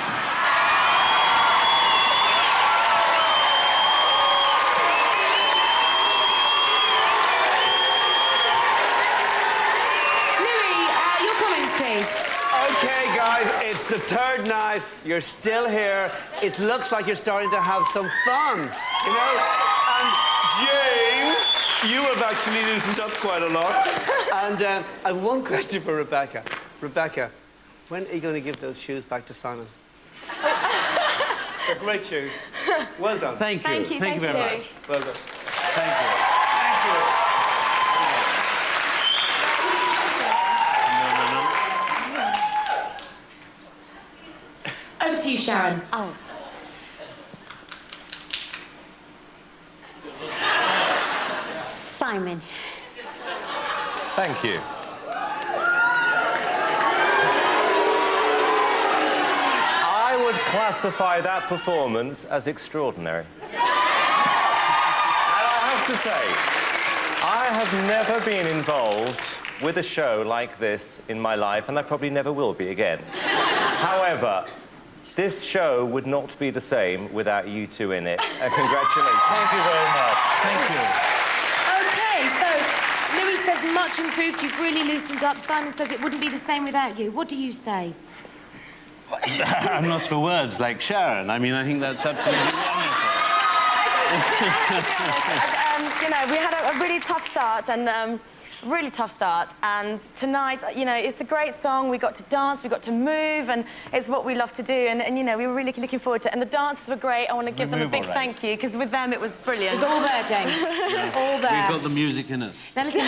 S5: Louis, your comments, please.
S9: Okay, guys, it's the third night. You're still here. It looks like you're starting to have some fun, you know? And James, you have actually loosened up quite a lot. And I have one question for Rebecca. Rebecca, when are you going to give those shoes back to Simon? They're great shoes. Well done.
S16: Thank you.
S8: Thank you,
S16: Thank you very
S8: Louis.
S16: much.
S9: Well done.
S16: Thank you.
S9: Thank you.
S5: Over to you, Sharon.
S3: Oh. Simon.
S4: Thank you. I would classify that performance as extraordinary. And I have to say, I have never been involved with a show like this in my life, and I probably never will be again. However, this show would not be the same without you two in it. Congratulations. Thank you very much.
S16: Thank you.
S5: Okay, so Louis says much improved. You've really loosened up. Simon says it wouldn't be the same without you. What do you say?
S16: I'm lost for words, like Sharon. I mean, I think that's absolutely wonderful.
S8: You know, we had a really tough start and tonight, you know, it's a great song. We got to dance, we got to move, and it's what we love to do. And you know, we were really looking forward to it. And the dancers were great. I want to give them a big thank you, because with them it was brilliant.
S5: It's all there, James. All there.
S16: We've got the music in us.
S5: Now listen,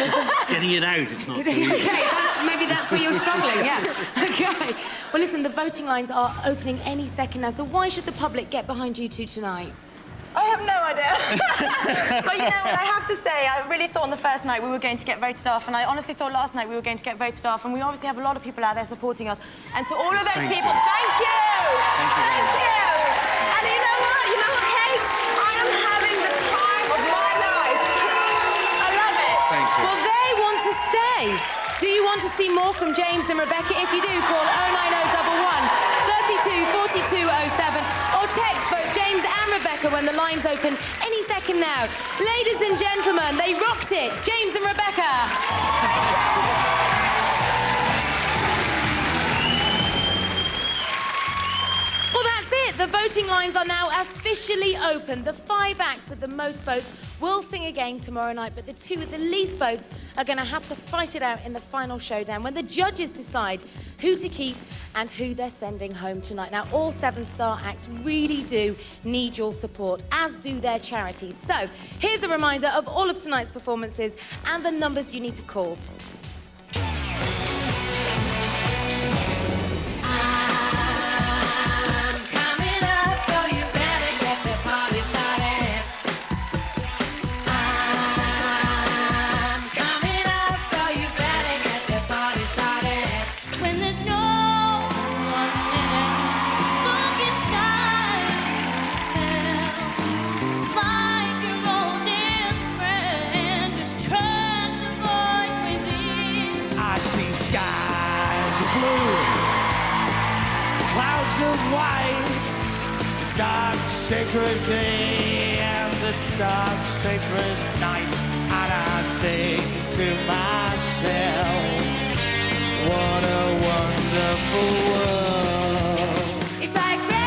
S16: Getting it out, it's not so easy.
S5: Okay, maybe that's where you're struggling, yeah. Okay. Well, listen, the voting lines are opening any second now, so why should the public get behind you two tonight?
S8: I have no idea. But you know what, I have to say, I really thought on the first night we were going to get voted off, and I honestly thought last night we were going to get voted off, and we obviously have a lot of people out there supporting us. And to all of those people, thank you! Thank you! And you know what? You know what, Kate? I am having the time of my life. I love it.
S16: Thank you.
S5: Well, they want to stay. Do you want to see more from James and Rebecca? If you do, call 09011 32 42 07 or text both James and Rebecca when the lines open any second now. Ladies and gentlemen, they rocked it. James and Rebecca. Well, that's it. The voting lines are now officially open. The 5 acts with the most votes will sing again tomorrow night, but the 2 with the least votes are going to have to fight it out in the final showdown when the judges decide who to keep and who they're sending home tonight. Now, all 7-star acts really do need your support, as do their charities. So, here's a reminder of all of tonight's performances and the numbers you need to call.
S19: Clouds of white, the dark sacred day and the dark sacred night, and I think to myself, what a wonderful world.
S11: It's like rain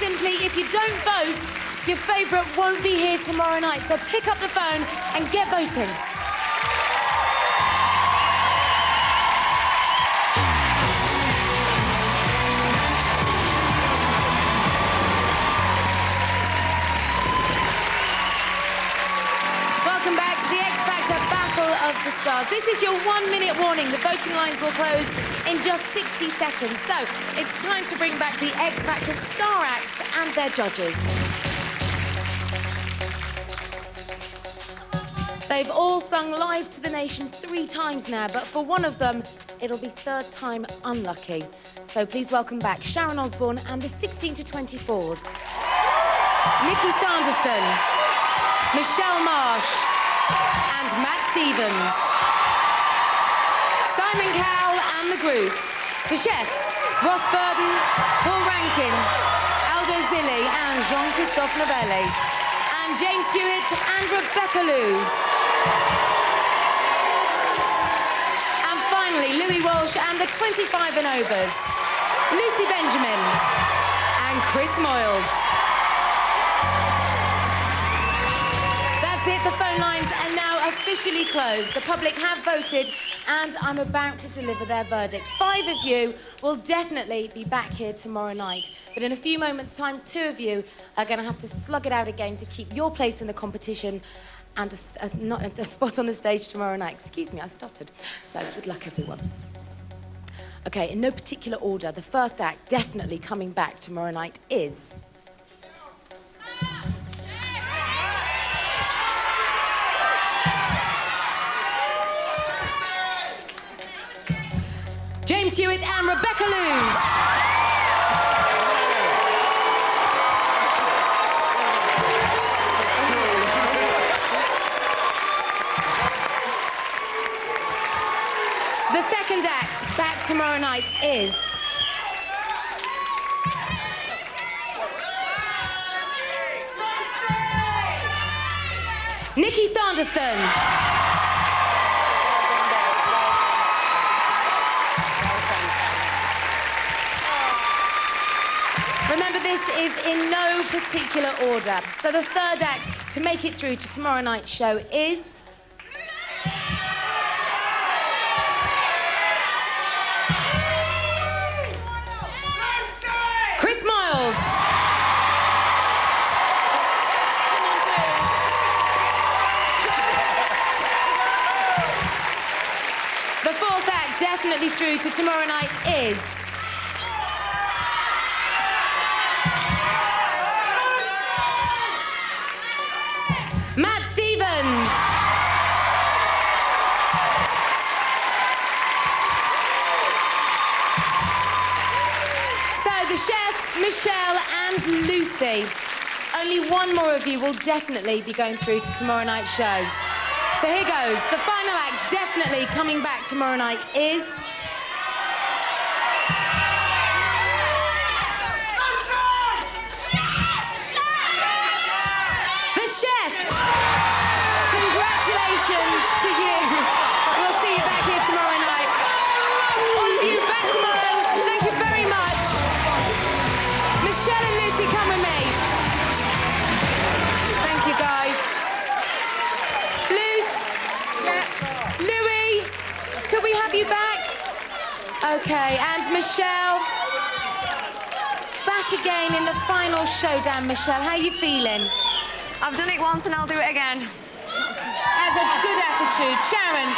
S5: simply, if you don't vote, your favourite won't be here tomorrow night. So pick up the phone and get voting. Welcome back to the X Factor Battle of the Stars. This is your 1-minute warning. The voting lines will close in just 60 seconds. So it's time to bring back the X Factor star acts and their judges. They've all sung live to the nation 3 times now, but for one of them, it'll be 3rd time unlucky. So please welcome back Sharon Osbourne and the 16 to 24s. Nikki Sanderson, Michelle Marsh, and Matt Stevens. Simon Cowell and the groups. The chefs, Ross Burden, Paul Rankin, Aldo Zilli and Jean-Christophe Novelli. And James Hewitt and Rebecca Lewis. And finally, Louis Walsh and the 25 and overs. Lucy Benjamin and Chris Moyles. That's it, the phone lines are now officially closed. The public have voted and I'm about to deliver their verdict. 5 of you will definitely be back here tomorrow night. But in a few moments' time, 2 of you are going to have to slug it out again to keep your place in the competition and a spot on the stage tomorrow night. Excuse me, I stuttered. So good luck, everyone. OK, in no particular order, the first act definitely coming back tomorrow night is... James Hewitt and Rebecca Lewis. The second act, back tomorrow night, is... Nikki Sanderson. Remember, this is in no particular order. So the third act to make it through to tomorrow night's show is... Chris Moyles. The fourth act definitely through to tomorrow night is... Matt Stevens. So the chefs, Michelle and Lucy. Only one more of you will definitely be going through to tomorrow night's show. So here goes. The final act definitely coming back tomorrow night is... Congratulations to you. We'll see you back here tomorrow night. All of you back tomorrow. Thank you very much. Michelle and Lucy, come with me. Thank you, guys. Luce. Yeah. Louis, could we have you back? Okay, and Michelle. Back again in the final showdown, Michelle. How are you feeling?
S14: I've done it once and I'll do it again.
S5: Has a good attitude. Sharon,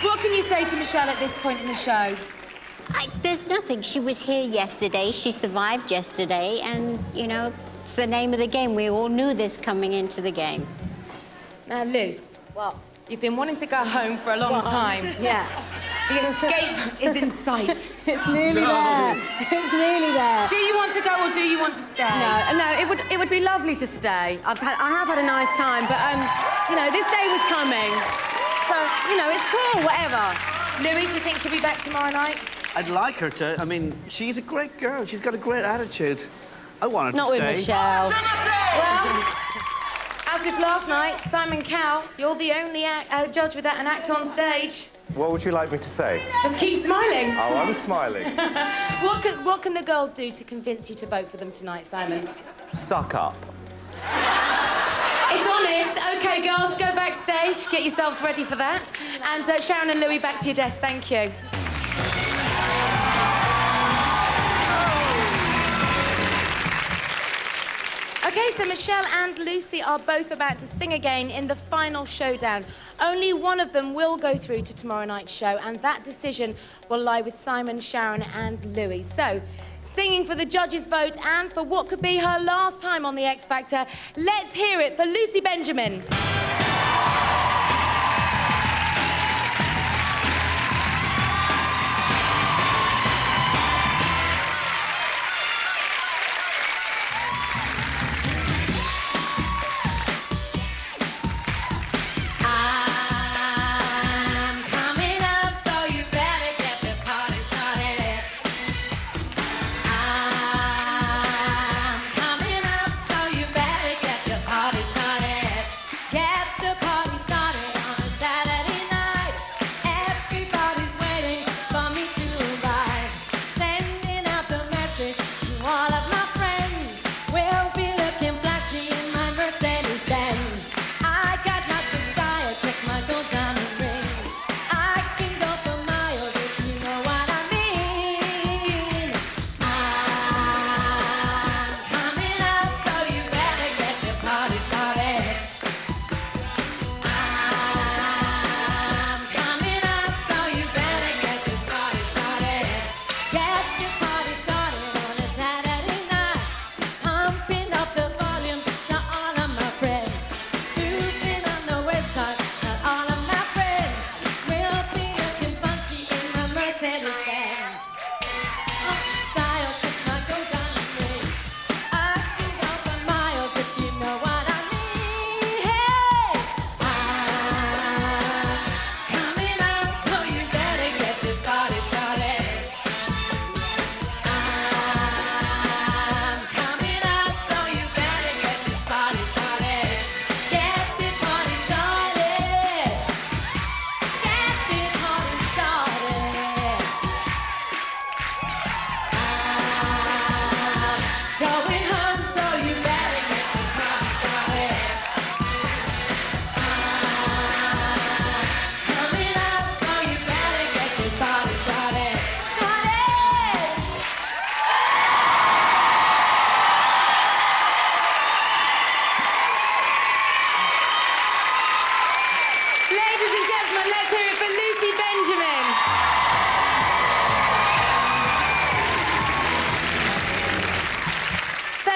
S5: what can you say to Michelle at this point in the show?
S12: There's nothing. She was here yesterday. She survived yesterday. And, you know, it's the name of the game. We all knew this coming into the game.
S5: Now, Luce, well, you've been wanting to go home for a long time.
S8: Yeah.
S5: The escape is in sight.
S8: It's nearly there. It's nearly there.
S5: Do you want to go or do you want to stay?
S8: No, it would be lovely to stay. I have had a nice time, but you know, this day was coming, so you know, it's cool, whatever.
S5: Louis, do you think she'll be back tomorrow night?
S9: I'd like her to. I mean, she's a great girl. She's got a great attitude. I want her to
S8: Not
S9: stay.
S8: with Michelle.
S5: Well, as with last night, Simon Cowell, you're the only judge without an act on stage.
S4: What would you like me to say?
S5: Just keep smiling.
S4: Oh, I'm smiling.
S5: What can the girls do to convince you to vote for them tonight, Simon?
S4: Suck up.
S5: It's honest. OK, girls, go backstage. Get yourselves ready for that. And Sharon and Louis, back to your desk. Thank you. OK, so Michelle and Lucy are both about to sing again in the final showdown. Only one of them will go through to tomorrow night's show, and that decision will lie with Simon, Sharon and Louis. So, singing for the judges' vote and for what could be her last time on The X Factor, let's hear it for Lucy Benjamin.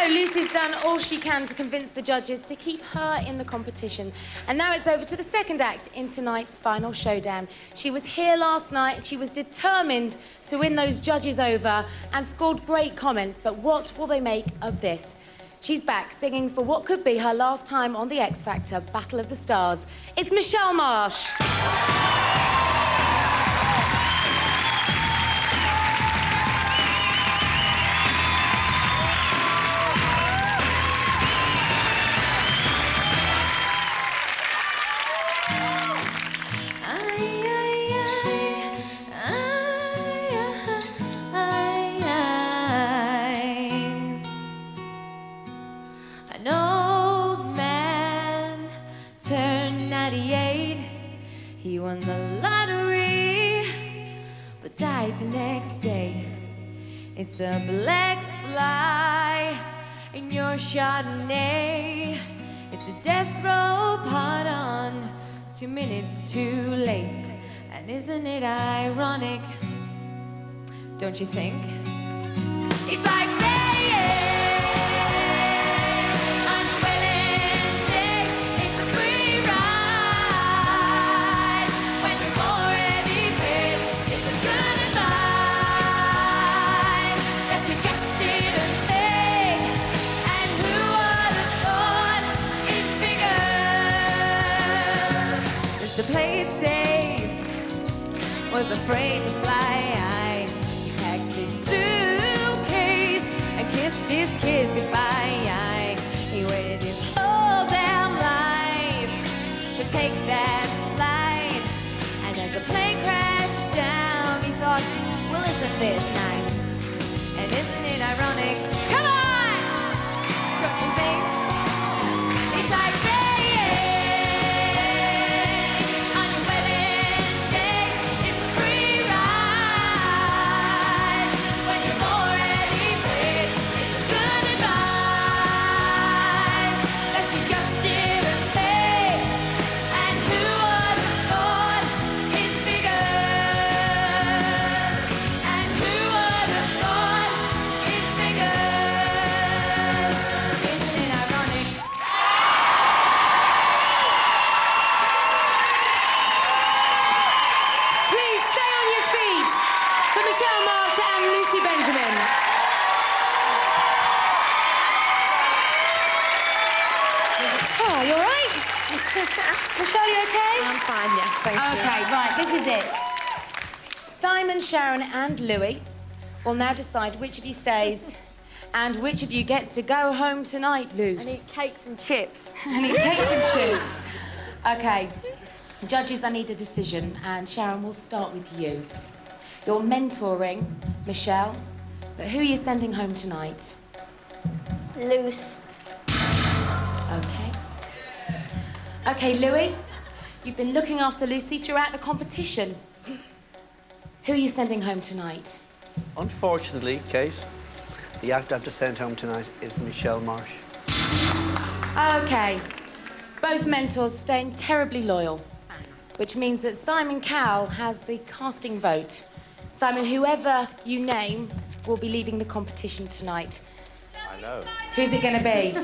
S5: Lucy's done all she can to convince the judges to keep her in the competition. And now it's over to the second act in tonight's final showdown. She was here last night. She was determined to win those judges over and scored great comments. But what will they make of this? She's back singing for what could be her last time on The X Factor Battle of the Stars. It's Michelle Marsh.
S11: An old man turned 98. He won the lottery, but died the next day. It's a black fly in your Chardonnay. It's a death row pardon, 2 minutes too late. And isn't it ironic? Don't you think? It's like rain. The play it safe, was afraid to fly. He packed his suitcase and kissed his kids goodbye. He waited his whole damn life to take that flight. And as the plane
S5: Oh, you all right? Michelle, you okay?
S14: I'm fine, yeah, thank you.
S5: Okay, right, this is it. Simon, Sharon and Louis will now decide which of you stays and which of you gets to go home tonight, Luce.
S14: I need cakes and chips.
S5: I need cakes and chips. Okay, judges, I need a decision, and Sharon, we'll start with you. You're mentoring Michelle, but who are you sending home tonight?
S3: Luce.
S5: Okay. Okay, Louis, you've been looking after Lucy throughout the competition. Who are you sending home tonight?
S9: Unfortunately, Kate, the act I have to send home tonight is Michelle Marsh.
S5: Okay. Both mentors staying terribly loyal, which means that Simon Cowell has the casting vote. Simon, whoever you name will be leaving the competition tonight.
S4: I know.
S5: Who's it going to be?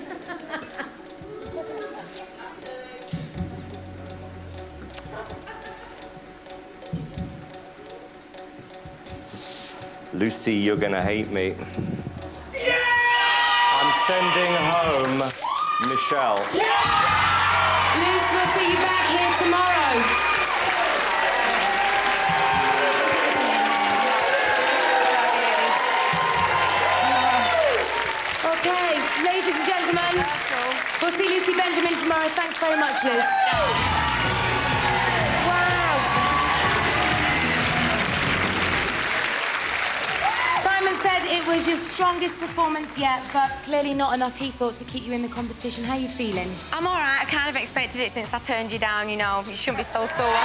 S4: Lucy, you're gonna hate me. I'm sending home Michelle.
S5: Luce, we'll see you back here tomorrow. Okay, ladies and gentlemen, we'll see Lucy Benjamin tomorrow. Thanks very much, Luce. Simon said it was your strongest performance yet, but clearly not enough, he thought, to keep you in the competition. How are you feeling?
S14: I'm all right. I kind of expected it since I turned you down, you know. You shouldn't be so sore.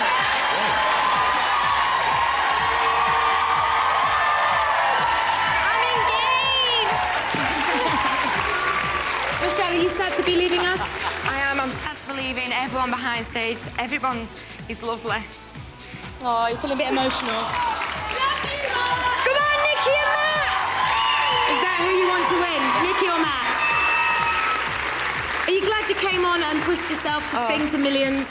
S14: I'm engaged!
S5: Michelle, are you sad to be leaving us?
S14: I am. I'm sad to be leaving. Everyone behind stage. Everyone is lovely.
S5: Oh, you're feeling a bit emotional.
S14: Come on, Nikki and Matt!
S5: Is that who you want to win, Nikki or Matt? Are you glad you came on and pushed yourself to sing to millions?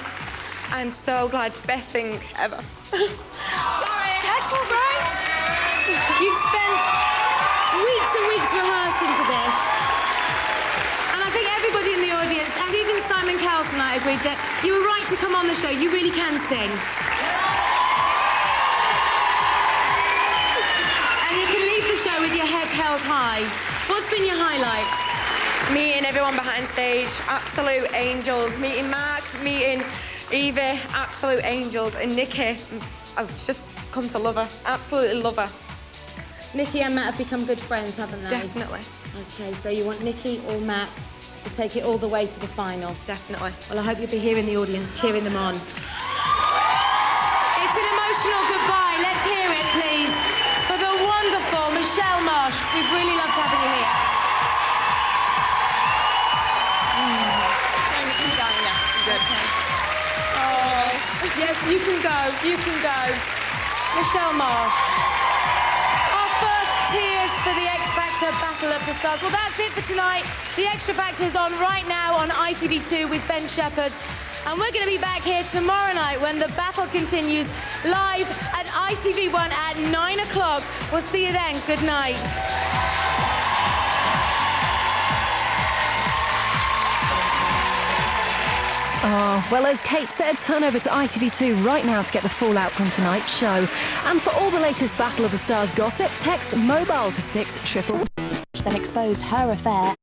S14: I'm so glad. Best thing ever.
S5: Sorry. That's all right. You've spent weeks and weeks rehearsing for this. And I think everybody in the audience, and even Simon Cowell tonight, agreed that you were right to come on the show. You really can sing. And you can leave the show with your head held high. What's been your highlight?
S14: Meeting everyone behind stage, absolute angels. Meeting Mark, meeting Evie, absolute angels. And Nikki, I've just come to love her, absolutely love her.
S5: Nikki and Matt have become good friends, haven't they?
S14: Definitely.
S5: Okay, so you want Nikki or Matt to take it all the way to the final?
S14: Definitely.
S5: Well, I hope you'll be here in the audience cheering them on. It's an emotional goodbye. Let's hear it, please, for the wonderful Michelle Marsh. We've really loved having you here. Oh, yes, you can go. You can go. Michelle Marsh. Our first tears for the X Factor Battle of the Stars. Well, that's it for tonight. The Extra Factor's on right now on ITV2 with Ben Shepherd. And we're going to be back here tomorrow night when the battle continues live at ITV1 at 9 o'clock. We'll see you then. Good night.
S6: Oh, well, as Kate said, turn over to ITV2 right now to get the fallout from tonight's show. And for all the latest Battle of the Stars gossip, text MOBILE to 6 Then exposed her affair.